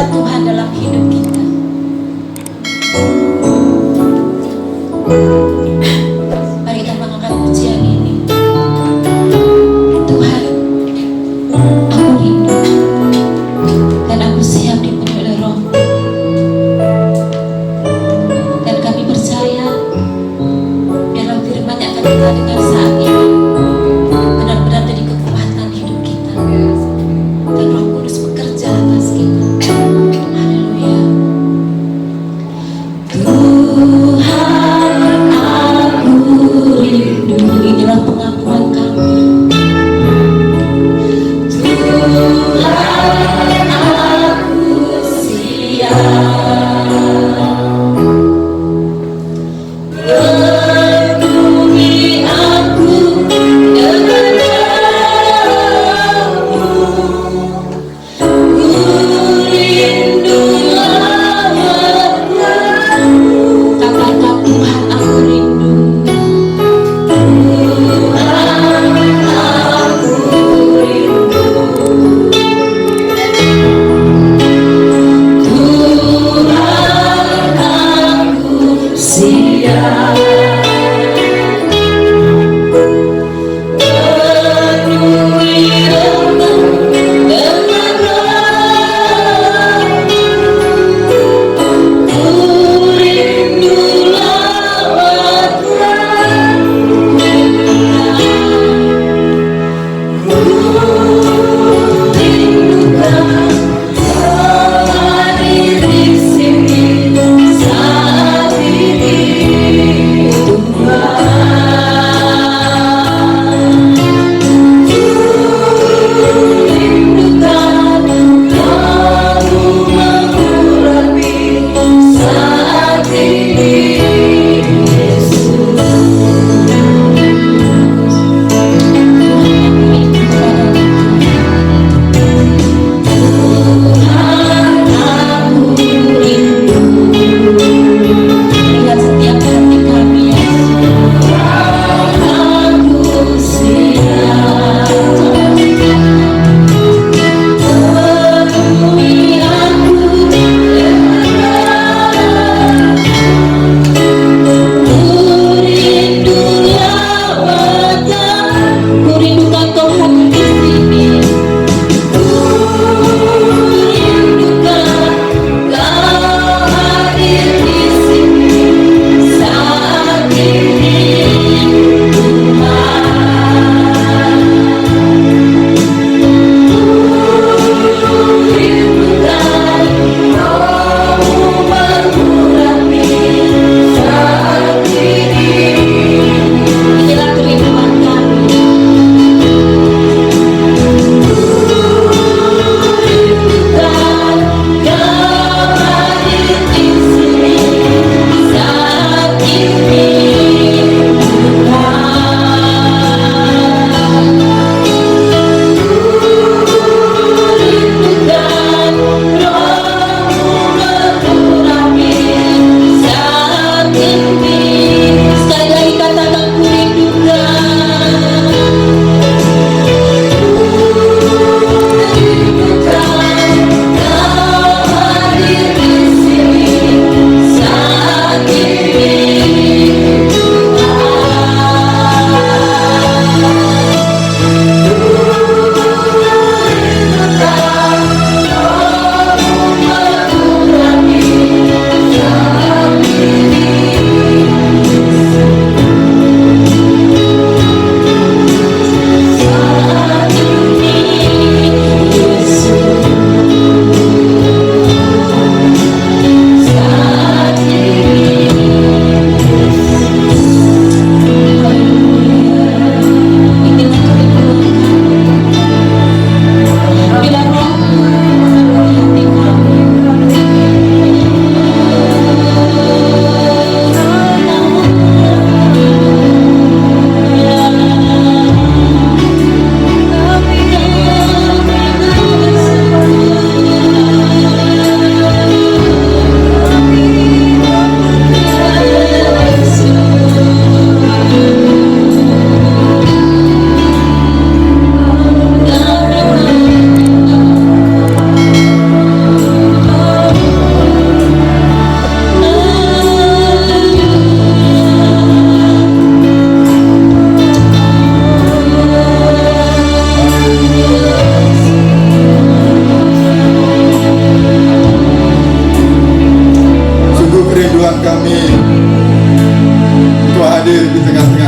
Tuhan dalam hidup kita. Mari kita mengangkat pujian ini. Tuhan, aku rindu dan aku siap dipenuhi oleh Roh-Mu. Dan kami percaya biarlah firman yang akan kita dengar saat ini benar-benar jadi kekuatan hidup kita. Dan Roh Kudus bekerja atas kita. Haleluya. Tuhan, aku rindu. Inilah pengakuan kami. Tuhan, aku siap penuhi aku dengan Roh-Mu. Ku rindu lawan-Mu. Katakan, Tuhan, aku rindu. Tuhan, aku rindu. Tuhan, aku siap penuhi Roh-Mu dengan Roh-Mu. Ku rindu lawan-Mu. Ku rindukan hadir di sini saat ini.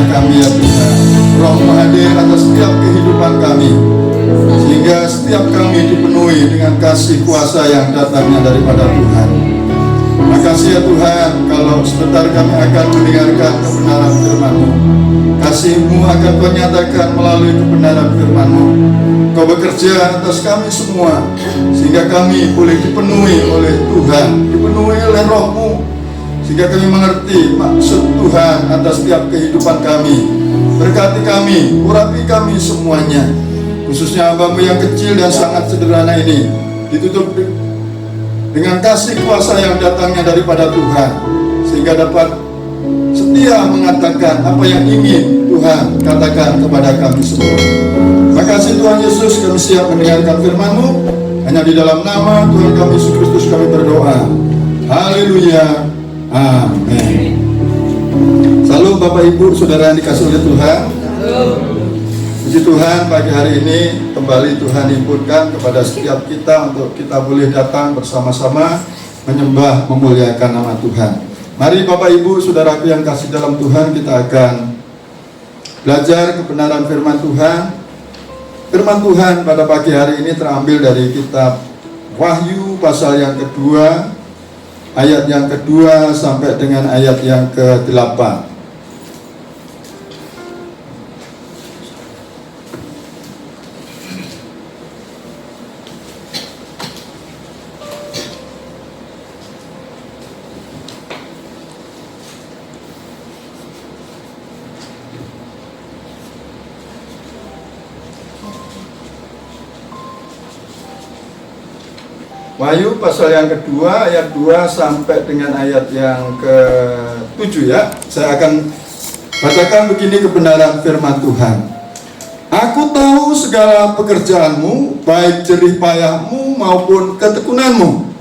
kami ya Tuhan. Roh-Mu hadir atas setiap kehidupan kami, sehingga setiap kami dipenuhi dengan kasih kuasa yang datangnya daripada Tuhan. Makasih ya Tuhan, kalau sebentar kami akan mendengarkan kebenaran firman-Mu. Kasih-Mu akan Kau nyatakan melalui kebenaran firman-Mu. Kau bekerja atas kami semua, sehingga kami boleh dipenuhi oleh Tuhan, dipenuhi oleh Roh-Mu, sehingga kami mengerti maksud Tuhan atas setiap kehidupan kami. Berkati kami, urapi kami semuanya, khususnya hamba-Mu yang kecil dan sangat sederhana ini, ditutup dengan kasih kuasa yang datangnya daripada Tuhan, sehingga dapat setia mengatakan apa yang ingin Tuhan katakan kepada kami semua. Makasih Tuhan Yesus, kami siap mendengarkan firman-Mu. Hanya di dalam nama Tuhan kami Yesus Kristus kami berdoa. Haleluya, amin. Salam Bapak Ibu Saudara yang dikasihi oleh Tuhan. Puji Tuhan, pagi hari ini kembali Tuhan himpunkan kepada setiap kita untuk kita boleh datang bersama-sama menyembah, memuliakan nama Tuhan. Mari Bapak Ibu Saudaraku yang kasih dalam Tuhan, kita akan belajar kebenaran firman Tuhan. Firman Tuhan pada pagi hari ini terambil dari kitab Wahyu pasal yang kedua, ayat yang kedua sampai dengan ayat yang ke-8. Wahyu pasal yang kedua ayat 2 sampai dengan ayat yang ke-7 ya. Saya akan bacakan begini kebenaran firman Tuhan. Aku tahu segala pekerjaanmu, baik jerih payahmu maupun ketekunanmu.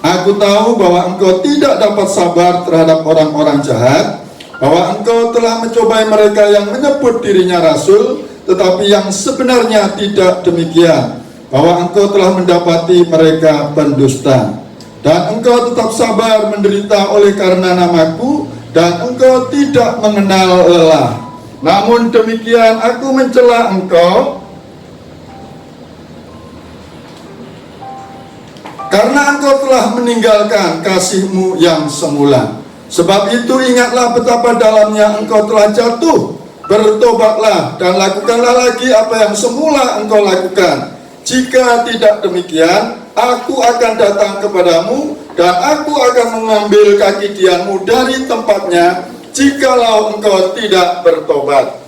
Aku tahu bahwa engkau tidak dapat sabar terhadap orang-orang jahat, bahwa engkau telah mencobai mereka yang menyebut dirinya rasul, tetapi yang sebenarnya tidak demikian, bahwa engkau telah mendapati mereka pendusta, dan engkau tetap sabar menderita oleh karena namaku, dan engkau tidak mengenal lelah. Namun demikian aku mencela engkau, karena engkau telah meninggalkan kasih-Mu yang semula. Sebab itu ingatlah betapa dalamnya engkau telah jatuh. Bertobatlah dan lakukanlah lagi apa yang semula engkau lakukan. Jika tidak demikian, aku akan datang kepadamu, dan aku akan mengambil kaki dianmu dari tempatnya, jikalau engkau tidak bertobat.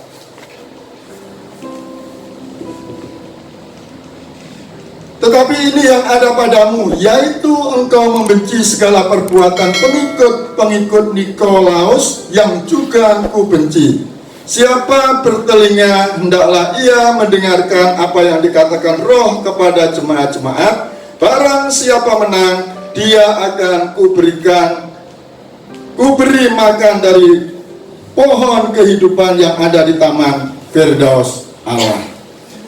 Tetapi ini yang ada padamu, yaitu engkau membenci segala perbuatan pengikut-pengikut Nikolaus, yang juga aku benci. Siapa bertelinga, hendaklah ia mendengarkan apa yang dikatakan Roh kepada jemaat-jemaat. Barang siapa menang, dia akan kuberi makan dari pohon kehidupan yang ada di taman Firdaus Allah.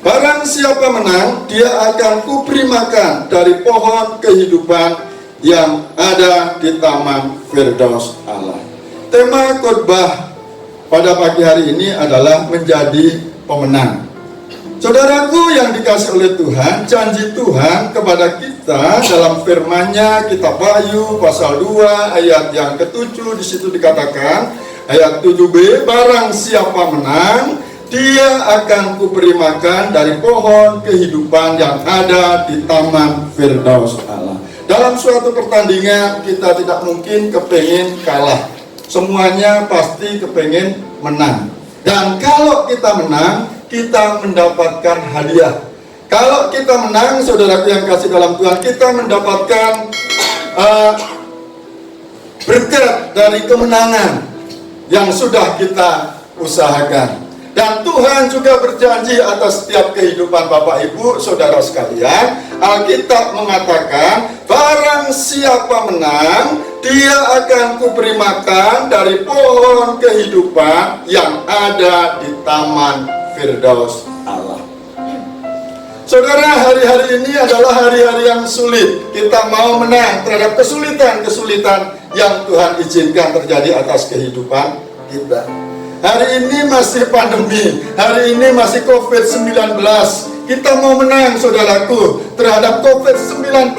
Barang siapa menang, dia akan kuberi makan dari pohon kehidupan yang ada di taman Firdaus Allah. Tema khotbah pada pagi hari ini adalah menjadi pemenang. Saudaraku yang dikasihi oleh Tuhan, janji Tuhan kepada kita dalam firman-Nya, kitab Wahyu pasal 2 ayat yang ke-7, di situ dikatakan ayat 7b, barang siapa menang, dia akan kuberi makan dari pohon kehidupan yang ada di taman Firdaus Allah. Dalam suatu pertandingan kita tidak mungkin kepengin kalah. Semuanya pasti kepengen menang. Dan kalau kita menang, kita mendapatkan hadiah. Kalau kita menang, saudaraku yang kasih dalam Tuhan, kita mendapatkan berkat dari kemenangan yang sudah kita usahakan. Dan Tuhan juga berjanji atas setiap kehidupan Bapak Ibu Saudara sekalian. Alkitab mengatakan, barang siapa menang, dia akan kuberi makan dari pohon kehidupan yang ada di taman Firdaus Allah. Saudara, hari-hari ini adalah hari-hari yang sulit. Kita mau menang terhadap kesulitan-kesulitan yang Tuhan izinkan terjadi atas kehidupan kita. Hari ini masih pandemi, hari ini masih COVID-19. Kita mau menang, saudaraku, terhadap COVID-19,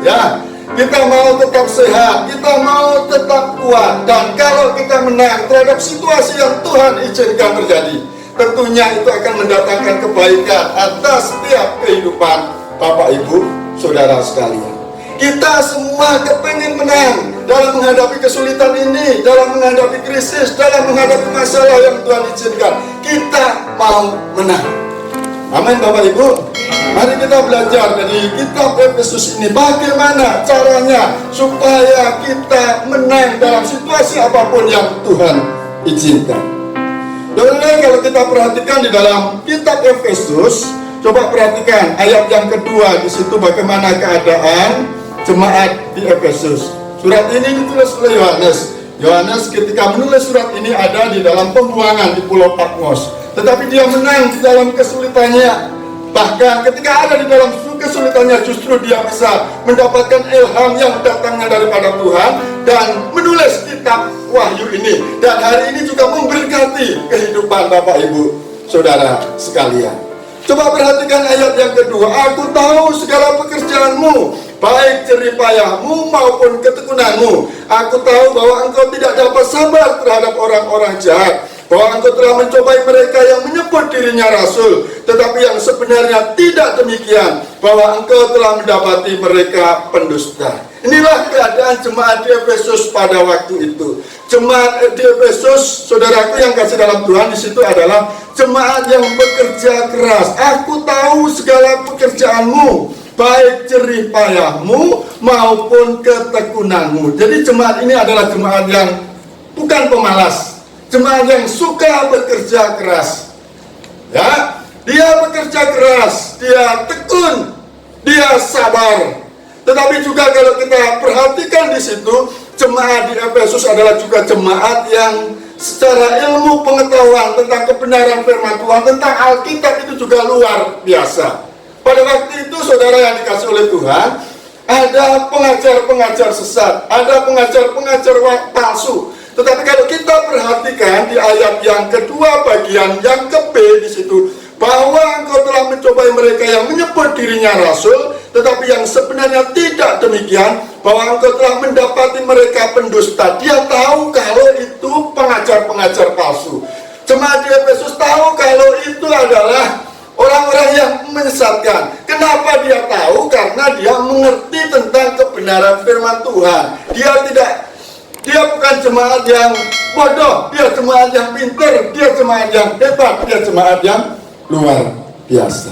ya. Kita mau tetap sehat, kita mau tetap kuat. Dan kalau kita menang terhadap situasi yang Tuhan izinkan terjadi, tentunya itu akan mendatangkan kebaikan atas setiap kehidupan Bapak Ibu Saudara sekalian. Kita semua kepengen menang dalam menghadapi kesulitan ini, dalam menghadapi krisis, dalam menghadapi masalah yang Tuhan izinkan. Kita mau menang. Amin Bapak Ibu. Mari kita belajar dari kitab Efesus ini, bagaimana caranya supaya kita menang dalam situasi apapun yang Tuhan izinkan. Dan kalau kita perhatikan di dalam kitab Efesus, coba perhatikan ayat yang kedua di situ, bagaimana keadaan jemaat di Efesus. Surat ini ditulis oleh Yohanes. Yohanes ketika menulis surat ini ada di dalam pembuangan di Pulau Patmos, tetapi dia menang di dalam kesulitannya. Bahkan ketika ada di dalam kesulitannya, justru dia bisa mendapatkan ilham yang datangnya daripada Tuhan dan menulis kitab Wahyu ini. Dan hari ini juga memberkati kehidupan Bapak Ibu Saudara sekalian. Coba perhatikan ayat yang kedua. Aku tahu segala pekerjaanmu, baik jeripayahmu maupun ketekunanmu. Aku tahu bahwa engkau tidak dapat sabar terhadap orang-orang jahat, bahwa engkau telah mencobai mereka yang menyebut dirinya rasul, tetapi yang sebenarnya tidak demikian, bahwa engkau telah mendapati mereka pendusta. Inilah keadaan jemaat di Efesus pada waktu itu. Jemaat di Efesus, saudaraku yang kasih dalam Tuhan, di situ adalah jemaat yang bekerja keras. Aku tahu segala pekerjaanmu, baik jerih payahmu maupun ketekunanmu. Jadi jemaat ini adalah jemaat yang bukan pemalas, jemaat yang suka bekerja keras. Ya, dia bekerja keras, dia tekun, dia sabar. Tetapi juga kalau kita perhatikan di situ, jemaat di Efesus adalah juga jemaat yang secara ilmu pengetahuan tentang kebenaran firman Tuhan, tentang Alkitab itu juga luar biasa. Pada waktu itu, saudara yang dikasih oleh Tuhan, ada pengajar-pengajar sesat, ada pengajar-pengajar palsu. Tetapi kalau kita perhatikan di ayat yang kedua bagian yang ke B di situ, bahwa engkau telah mencobai mereka yang menyebut dirinya rasul, tetapi yang sebenarnya tidak demikian, bahwa engkau telah mendapati mereka pendusta. Dia tahu kalau itu pengajar-pengajar palsu. Jemaat di Efesus tahu kalau itu adalah orang-orang yang menyesatkan. Kenapa dia tahu? Karena dia mengerti tentang kebenaran firman Tuhan. Dia bukan jemaat yang bodoh, dia jemaat yang pintar, dia jemaat yang hebat, dia jemaat yang luar biasa.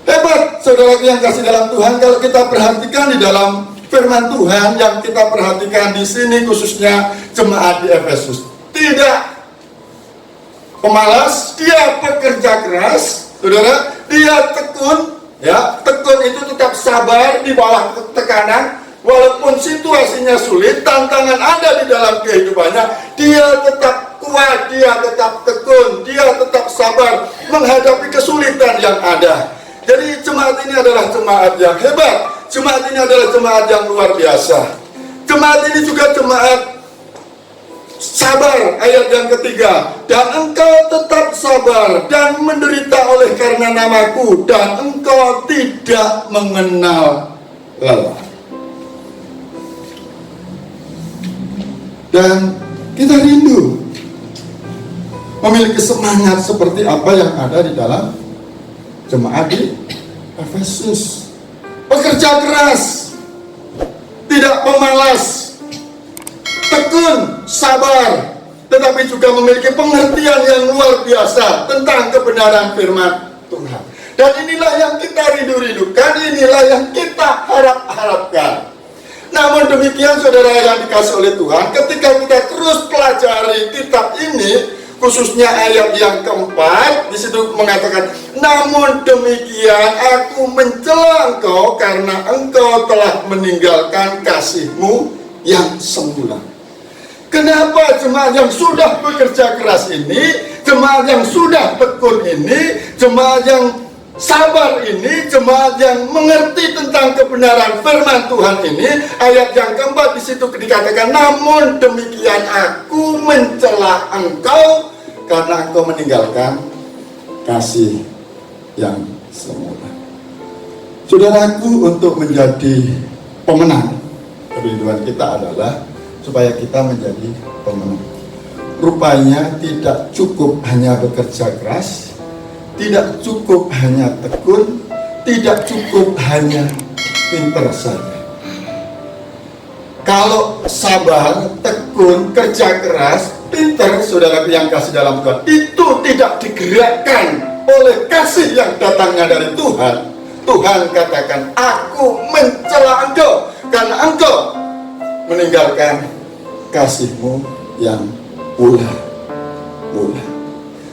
Hebat, saudara yang kasih dalam Tuhan, kalau kita perhatikan di dalam firman Tuhan yang kita perhatikan di sini, khususnya jemaat di Efesus, tidak pemalas, dia bekerja keras, saudara, dia tekun, ya, tekun itu tetap sabar di bawah tekanan. Walaupun situasinya sulit, tantangan ada di dalam kehidupannya, dia tetap kuat, dia tetap tekun, dia tetap sabar menghadapi kesulitan yang ada. Jadi jemaat ini adalah jemaat yang hebat, jemaat ini adalah jemaat yang luar biasa. Jemaat ini juga jemaat sabar, ayat yang ketiga. Dan engkau tetap sabar dan menderita oleh karena namaku, dan engkau tidak mengenal lelah. Dan kita rindu memiliki semangat seperti apa yang ada di dalam jemaat di Efesus. Bekerja keras, tidak pemalas, tekun, sabar, tetapi juga memiliki pengertian yang luar biasa tentang kebenaran firman Tuhan. Dan inilah yang kita rindu-rindukan, inilah yang kita harap-harapkan. Namun demikian, saudara yang dikasih oleh Tuhan, ketika kita terus pelajari kitab ini, khususnya ayat yang keempat, di situ mengatakan, namun demikian aku mencela engkau karena engkau telah meninggalkan kasihmu yang semula. Kenapa jemaat yang sudah bekerja keras ini, jemaat yang sudah tekun ini, jemaat yang sabar ini, jemaat yang mengerti tentang kebenaran firman Tuhan ini, ayat yang keempat di situ dikatakan, namun demikian aku mencela engkau karena engkau meninggalkan kasih yang semula. Saudaraku, untuk menjadi pemenang, kerinduan kita adalah supaya kita menjadi pemenang. Rupanya tidak cukup hanya bekerja keras, tidak cukup hanya tekun, tidak cukup hanya pintar saja. Kalau sabar, tekun, kerja keras, pintar, saudara yang kasih dalam Tuhan, itu tidak digerakkan oleh kasih yang datangnya dari Tuhan. Tuhan katakan, aku mencela engkau karena engkau meninggalkan kasihmu yang mula.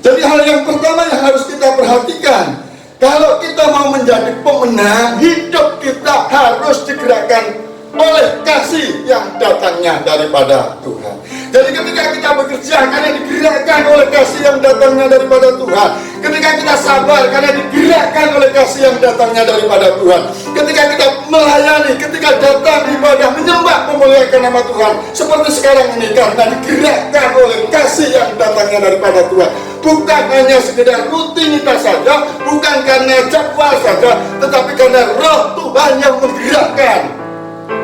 Jadi hal yang pertama yang harus kita perhatikan, kalau kita mau menjadi pemenang, hidup kita harus digerakkan oleh kasih yang datangnya daripada Tuhan. Jadi ketika kita bekerja karena digerakkan oleh kasih yang datangnya daripada Tuhan, ketika kita sabar karena digerakkan oleh kasih yang datangnya daripada Tuhan, ketika kita melayani, ketika datang ibadah, menyembah, memuliakan nama Tuhan seperti sekarang ini karena digerakkan oleh kasih yang datangnya daripada Tuhan, bukan hanya sekedar rutinitas saja, bukan karena jadwal saja, tetapi karena roh Tuhan yang menggerakkan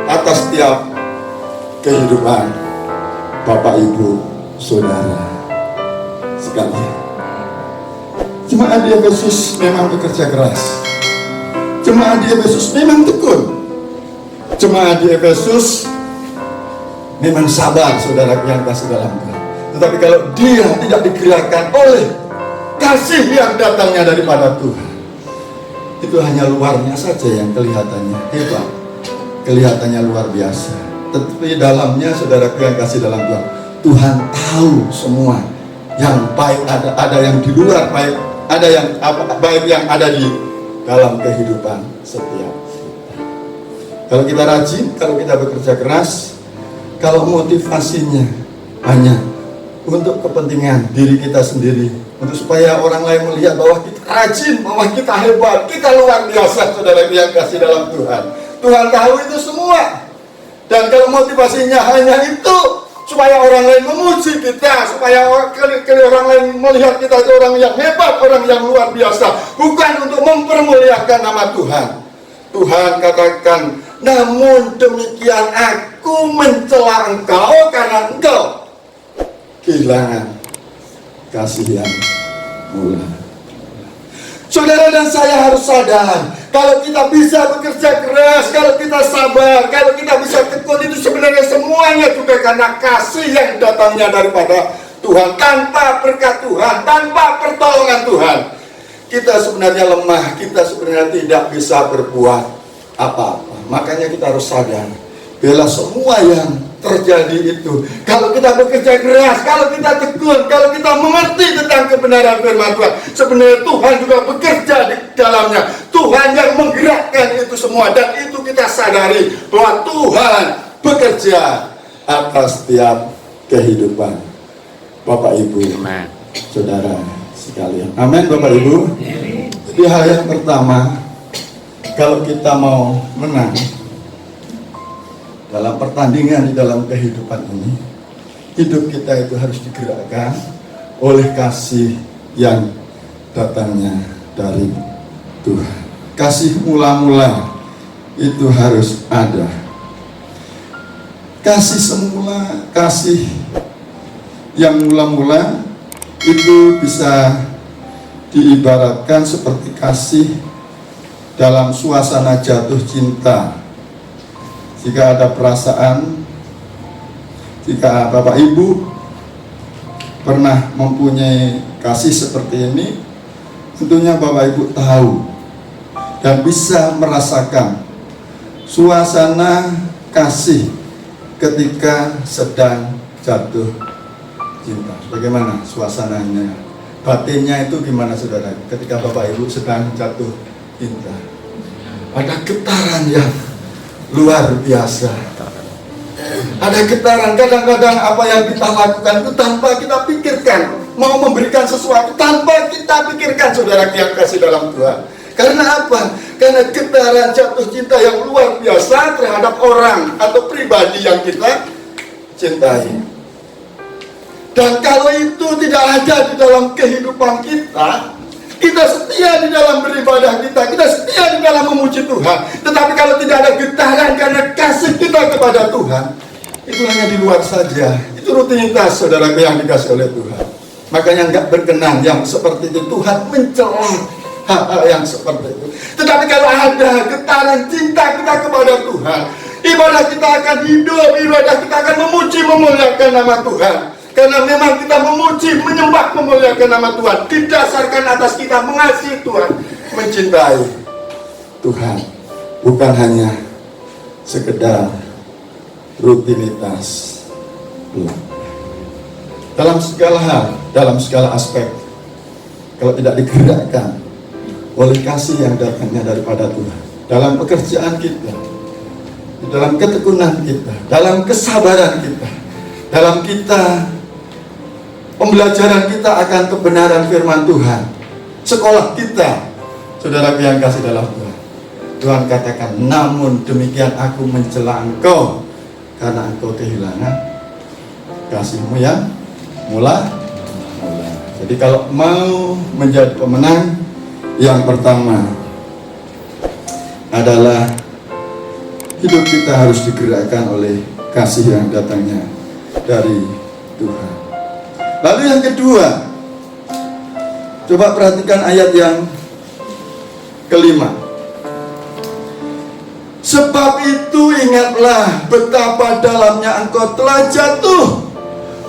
atas setiap kehidupan Bapak, Ibu, Saudara sekalian. Jemaat di Efesus memang bekerja keras, jemaat di Efesus memang tekun, jemaat di Efesus memang sabar, saudara yang kasih dalam Tuhan. Tetapi kalau dia tidak digerakkan oleh kasih yang datangnya daripada Tuhan, itu hanya luarnya saja yang kelihatannya hebat, kelihatannya luar biasa, tetapi dalamnya, saudara yang kasih dalam Tuhan, Tuhan tahu semua yang baik, ada yang di luar baik, ada yang baik yang ada di dalam kehidupan setiap kita. Kalau kita rajin, kalau kita bekerja keras, kalau motivasinya hanya untuk kepentingan diri kita sendiri, untuk supaya orang lain melihat bahwa kita rajin, bahwa kita hebat, kita luar biasa, saudara yang kasih dalam Tuhan, Tuhan tahu itu semua. Dan kalau motivasinya hanya itu supaya orang lain memuji kita, supaya orang lain melihat kita itu orang yang hebat, orang yang luar biasa, bukan untuk mempermuliakan nama Tuhan. Tuhan katakan, namun demikian aku mencela engkau karena engkau kehilangan kasih yang mula. Saudara dan saya harus sadar, kalau kita bisa bekerja keras, kalau kita sabar, kalau kita bisa tekun, itu sebenarnya semuanya juga karena kasih yang datangnya daripada Tuhan. Tanpa berkat Tuhan, tanpa pertolongan Tuhan, kita sebenarnya lemah, kita sebenarnya tidak bisa berbuat apa-apa. Makanya kita harus sadar, bela semua yang terjadi itu, kalau kita bekerja keras, kalau kita tekun, kalau kita mengerti tentang kebenaran firman Tuhan, sebenarnya Tuhan juga bekerja di dalamnya. Tuhan yang menggerakkan itu semua, dan itu kita sadari bahwa Tuhan bekerja atas setiap kehidupan Bapak, Ibu, Saudara sekalian. Amin, Bapak, Ibu. Jadi hal yang pertama, kalau kita mau menang dalam pertandingan di dalam kehidupan ini, hidup kita itu harus digerakkan oleh kasih yang datangnya dari Tuhan. Kasih mula-mula itu harus ada. Kasih semula, kasih yang mula-mula itu bisa diibaratkan seperti kasih dalam suasana jatuh cinta. Jika ada perasaan, jika Bapak Ibu pernah mempunyai kasih seperti ini, tentunya Bapak Ibu tahu dan bisa merasakan suasana kasih ketika sedang jatuh cinta. Bagaimana suasananya? Batinnya itu gimana, saudara? Ketika Bapak Ibu sedang jatuh cinta, ada getaran yang luar biasa. Ada getaran, kadang-kadang apa yang kita lakukan itu tanpa kita pikirkan, mau memberikan sesuatu tanpa kita pikirkan, saudara yang kasih dalam Tuhan. Karena apa? Karena getaran jatuh cinta yang luar biasa terhadap orang atau pribadi yang kita cintai. Dan kalau itu tidak ada di dalam kehidupan kita, kita setia di dalam beribadah kita setia di dalam memuji Tuhan. Tetapi kalau tidak ada getaran karena kasih kita kepada Tuhan, itu hanya di luar saja. Itu rutinitas, saudara yang dikasih oleh Tuhan. Makanya nggak berkenan yang seperti itu. Tuhan mencela hal-hal yang seperti itu. Tetapi kalau ada getaran cinta kita kepada Tuhan, ibadah kita akan hidup, ibadah kita akan memuji, memuliakan nama Tuhan. Karena memang kita memuji, menyembah, memuliakan nama Tuhan didasarkan atas kita mengasihi Tuhan, mencintai Tuhan. Bukan hanya sekedar rutinitas. Dalam segala hal, dalam segala aspek, kalau tidak digerakkan oleh kasih yang datangnya daripada Tuhan, dalam pekerjaan kita, dalam ketekunan kita, dalam kesabaran kita, dalam kita pembelajaran kita akan kebenaran firman Tuhan, sekolah kita, saudara yang kasih dalam Tuhan, Tuhan katakan, namun demikian aku mencela engkau karena engkau kehilangan kasihmu yang mula. Jadi kalau mau menjadi pemenang, yang pertama adalah hidup kita harus digerakkan oleh kasih yang datangnya dari Tuhan. Lalu yang kedua, coba perhatikan ayat yang kelima. Sebab itu ingatlah betapa dalamnya engkau telah jatuh,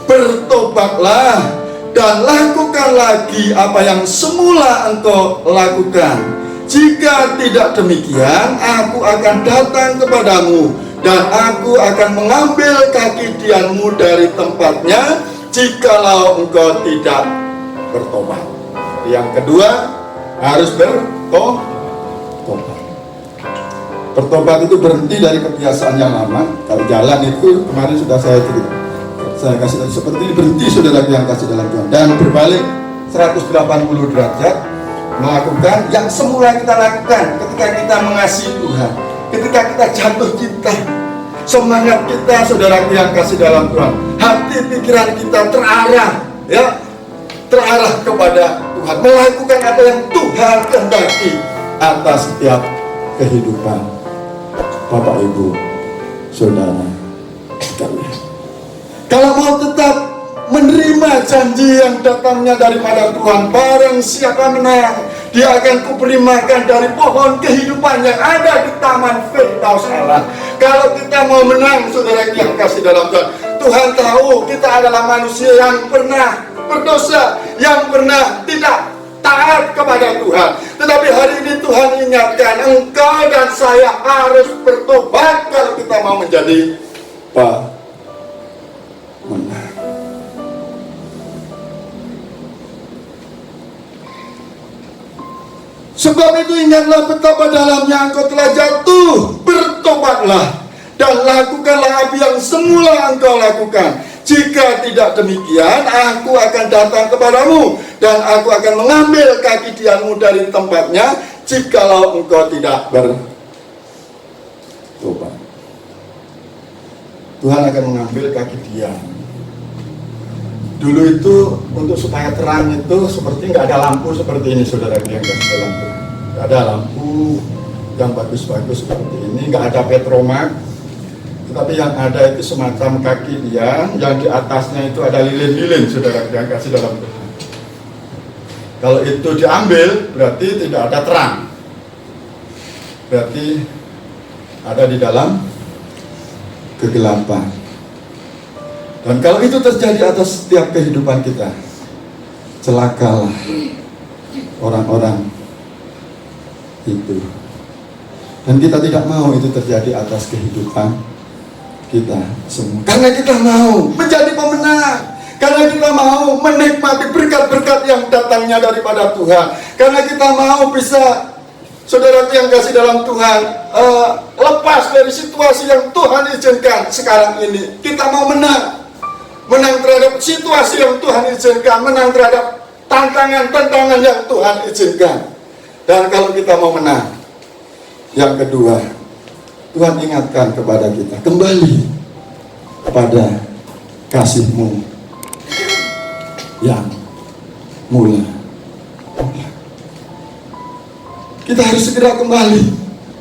bertobatlah dan lakukan lagi apa yang semula engkau lakukan. Jika tidak demikian, aku akan datang kepadamu dan aku akan mengambil kaki dianmu dari tempatnya, jikalau engkau tidak bertobat. Yang kedua, harus bertobat. Bertobat itu berhenti dari kebiasaan yang lama. Kalau jalan itu kemarin sudah saya cerita, saya kasih tadi seperti ini, berhenti saudara yang kasih dalam Tuhan, dan berbalik 180 derajat, melakukan yang semula kita lakukan ketika kita mengasihi Tuhan, ketika kita jatuh cinta. Semangat kita, saudara yang kasih dalam Tuhan, hati pikiran kita terarah, ya, terarah kepada Tuhan, melakukan apa yang Tuhan kehendaki atas setiap kehidupan Bapak Ibu Saudara sekalian. Kalau mau tetap menerima janji yang datangnya daripada Tuhan, barang siapa menang, dia akan kuberi makan dari pohon kehidupan yang ada di Taman Firdaus Allah. Kalau kita mau menang, saudara yang kasih dalam Tuhan, Tuhan tahu kita adalah manusia yang pernah berdosa, yang pernah tidak taat kepada Tuhan. Tetapi hari ini Tuhan ingatkan, engkau dan saya harus bertobat kalau kita mau menjadi pemenang. Sebab itu ingatlah betapa dalamnya engkau telah jatuh, bertobatlah dan lakukanlah apa yang semula engkau lakukan. Jika tidak demikian, aku akan datang kepadamu dan aku akan mengambil kaki dianmu dari tempatnya, jikalau engkau tidak bertobat. Tuhan akan mengambil kaki dian. Dulu itu untuk supaya terang itu seperti nggak ada lampu seperti ini, saudara yang kasih lampu. Nggak ada lampu yang bagus-bagus seperti ini, nggak ada petromak. Tetapi yang ada itu semacam kaki dian, yang di atasnya itu ada lilin-lilin, saudara yang kasih dalam Tuhan. Kalau itu diambil, berarti tidak ada terang. Berarti ada di dalam kegelapan. Dan kalau itu terjadi atas setiap kehidupan kita, celakalah orang-orang itu. Dan kita tidak mau itu terjadi atas kehidupan kita semua. Karena kita mau menjadi pemenang, karena kita mau menikmati berkat-berkat yang datangnya daripada Tuhan, karena kita mau bisa, saudara yang kasih dalam Tuhan, lepas dari situasi yang Tuhan izinkan sekarang ini. Kita mau menang terhadap situasi yang Tuhan izinkan, menang terhadap tantangan-tantangan yang Tuhan izinkan. Dan kalau kita mau menang, yang kedua, Tuhan ingatkan kepada kita, kembali kepada kasih-Mu yang mula. Kita harus segera kembali.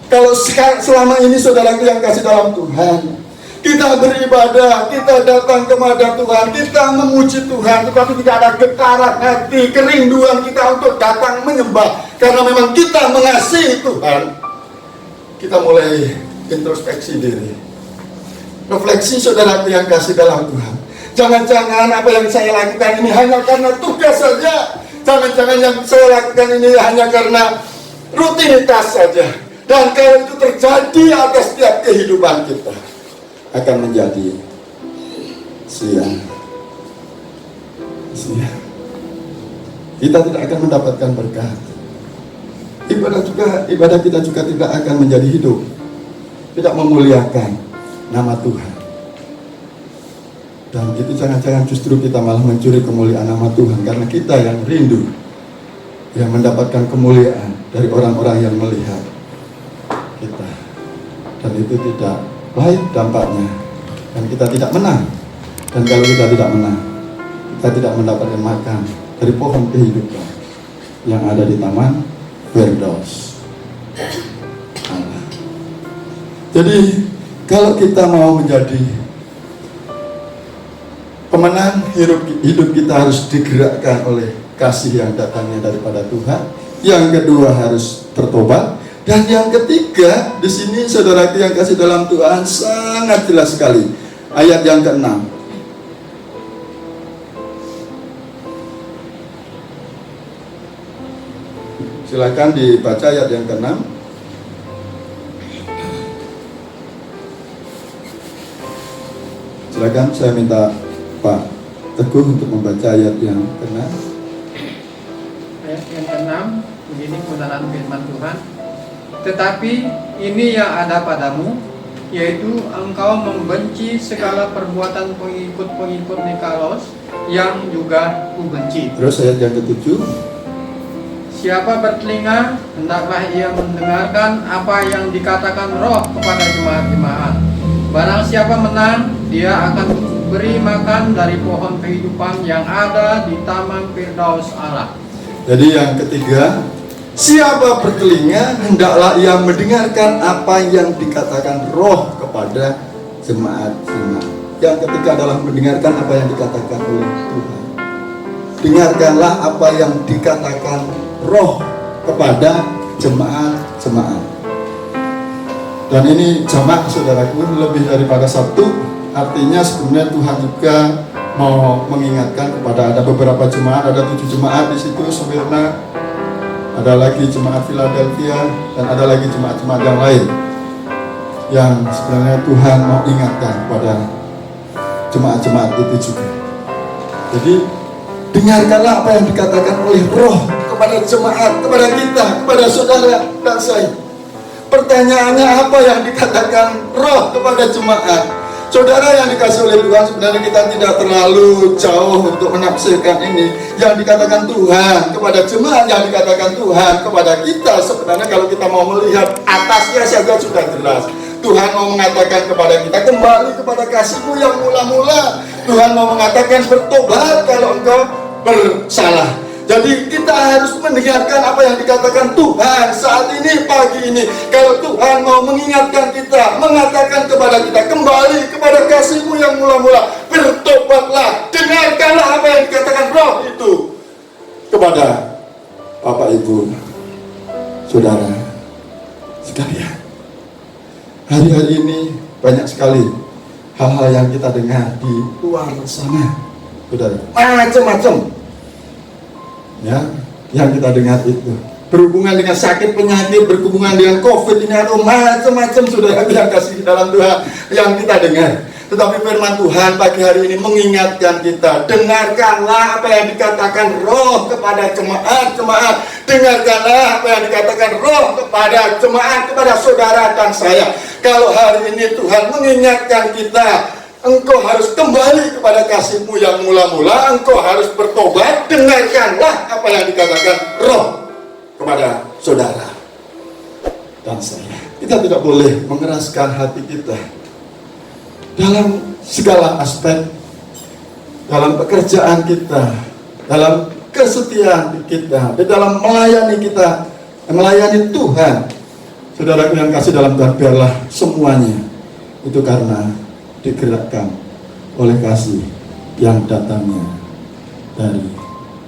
Kalau selama ini saudaraku yang kasih dalam Tuhan, kita beribadah, kita datang kepada Tuhan, kita memuji Tuhan, tetapi tidak ada getaran hati, kerinduan kita untuk datang menyembah, karena memang kita mengasihi Tuhan. Kita mulai introspeksi diri, refleksi saudaraku yang kasih dalam Tuhan. Jangan-jangan apa yang saya lakukan ini hanya karena tugas saja. Jangan-jangan yang saya lakukan ini hanya karena rutinitas saja. Dan kalau itu terjadi atas setiap kehidupan kita, akan menjadi sia-sia. Kita tidak akan mendapatkan berkat. Ibadah kita juga tidak akan menjadi hidup, tidak memuliakan nama Tuhan. Dan itu jangan-jangan justru kita malah mencuri kemuliaan nama Tuhan, karena kita yang rindu, yang mendapatkan kemuliaan dari orang-orang yang melihat kita. Dan itu tidak baik dampaknya, dan kita tidak menang. Dan kalau kita tidak menang, kita tidak mendapatkan makan dari pohon kehidupan yang ada di Taman Firdaus Allah. Jadi kalau kita mau menjadi pemenang, hidup kita harus digerakkan oleh kasih yang datangnya daripada Tuhan. Yang kedua harus bertobat. Dan yang ketiga, di sini saudaraku yang kasih dalam Tuhan sangat jelas sekali. Ayat yang ke-6. Silakan dibaca ayat yang ke-6. Silakan, saya minta Pak Teguh untuk membaca ayat yang ke-6. Ayat yang ke-6, begini kebenaran firman Tuhan. Tetapi ini yang ada padamu, yaitu engkau membenci segala perbuatan pengikut-pengikut Nikolas yang juga kubenci. Terus ayat yang ke-7. Siapa bertelinga, hendaklah ia mendengarkan apa yang dikatakan Roh kepada jemaat-jemaat. Barang siapa menang, dia akan beri makan dari pohon kehidupan yang ada di Taman Firdaus Allah. Jadi yang ketiga, siapa bertelinga, hendaklah ia mendengarkan apa yang dikatakan Roh kepada jemaat-jemaat. Yang ketiga adalah mendengarkan apa yang dikatakan oleh Tuhan. Dengarkanlah apa yang dikatakan Roh kepada jemaat-jemaat. Dan ini jemaat saudaraku lebih daripada satu. Artinya sebenarnya Tuhan juga mau mengingatkan kepada ada beberapa jemaat, ada 7 jemaat di situ, Smyrna, ada lagi jemaat Philadelphia, dan ada lagi jemaat-jemaat yang lain yang sebenarnya Tuhan mau ingatkan kepada jemaat-jemaat itu juga. Jadi dengarkanlah apa yang dikatakan oleh Roh kepada jemaat, kepada kita, kepada saudara dan saya. Pertanyaannya, apa yang dikatakan Roh kepada jemaat? Saudara yang dikasih oleh Tuhan, sebenarnya kita tidak terlalu jauh untuk menafsirkan ini. Yang dikatakan Tuhan kepada jemaat, yang dikatakan Tuhan kepada kita, sebenarnya kalau kita mau melihat atasnya saja sudah jelas. Tuhan mau mengatakan kepada kita, kembali kepada kasih-Mu yang mula-mula. Tuhan mau mengatakan, bertobat kalau engkau bersalah. Jadi kita harus mendengarkan apa yang dikatakan Tuhan saat ini, pagi ini. Kalau Tuhan mau mengingatkan kita, mengatakan kepada kita, kembali kepada kasih-Mu yang mula-mula, bertobatlah, dengarkanlah apa yang dikatakan Roh itu kepada Bapak, Ibu, Saudara sekalian. Hari-hari ini banyak sekali hal-hal yang kita dengar di luar sana, saudara, macam-macam ya, yang kita dengar itu berhubungan dengan sakit penyakit, berhubungan dengan COVID ini, ada macam-macam saudara yang kasih dalam Tuhan yang kita dengar. Tetapi firman Tuhan pagi hari ini mengingatkan kita, dengarkanlah apa yang dikatakan Roh kepada jemaat-jemaat. Dengarkanlah apa yang dikatakan Roh kepada jemaat, kepada saudara dan saya. Kalau hari ini Tuhan mengingatkan kita, engkau harus kembali kepada kasih-Mu yang mula-mula, engkau harus bertobat, dengarkanlah apa yang dikatakan Roh kepada saudara dan saya. Kita tidak boleh mengeraskan hati kita dalam segala aspek, dalam pekerjaan kita, dalam kesetiaan kita, di dalam melayani kita, melayani Tuhan. Saudara yang kasih dalam Tuhan, biarlah semuanya itu karena digerakkan oleh kasih yang datangnya dari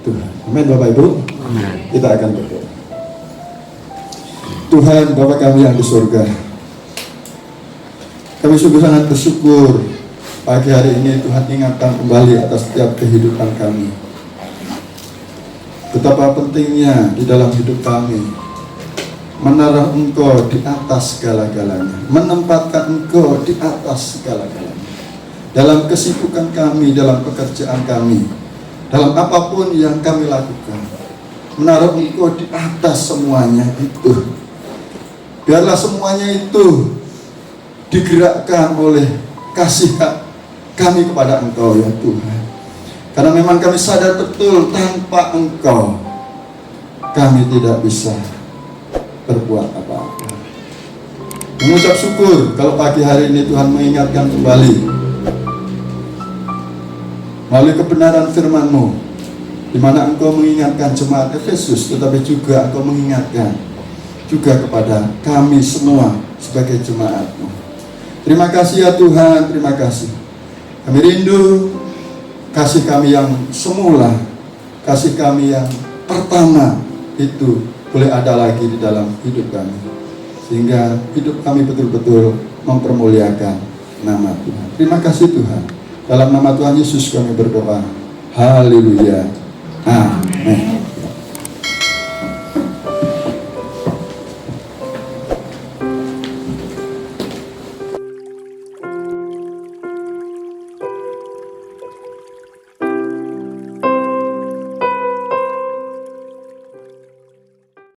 Tuhan. Amin Bapak Ibu. Amin. Kita akan berdoa. Tuhan Bapa kami yang di surga, kami sungguh sangat bersyukur pagi hari ini Tuhan ingatkan kembali atas setiap kehidupan kami. Betapa pentingnya di dalam hidup kami menaruh Engkau di atas segala-galanya, menempatkan Engkau di atas segala-galanya. Dalam kesibukan kami, dalam pekerjaan kami, dalam apapun yang kami lakukan, menaruh Engkau di atas semuanya itu. Biarlah semuanya itu digerakkan oleh kasih kami kepada Engkau ya Tuhan. Karena memang kami sadar betul tanpa Engkau kami tidak bisa berbuat apa-apa. Mengucap syukur kalau pagi hari ini Tuhan mengingatkan kembali melalui kebenaran firman-Mu, di mana Engkau mengingatkan jemaat Efesus, tetapi juga Engkau mengingatkan juga kepada kami semua sebagai jemaat-Mu. Terima kasih ya Tuhan, terima kasih. Kami rindu kasih kami yang semula, kasih kami yang pertama itu boleh ada lagi di dalam hidup kami, sehingga hidup kami betul-betul mempermuliakan nama Tuhan. Terima kasih Tuhan. Dalam nama Tuhan Yesus kami berdoa. Haleluya. Amin.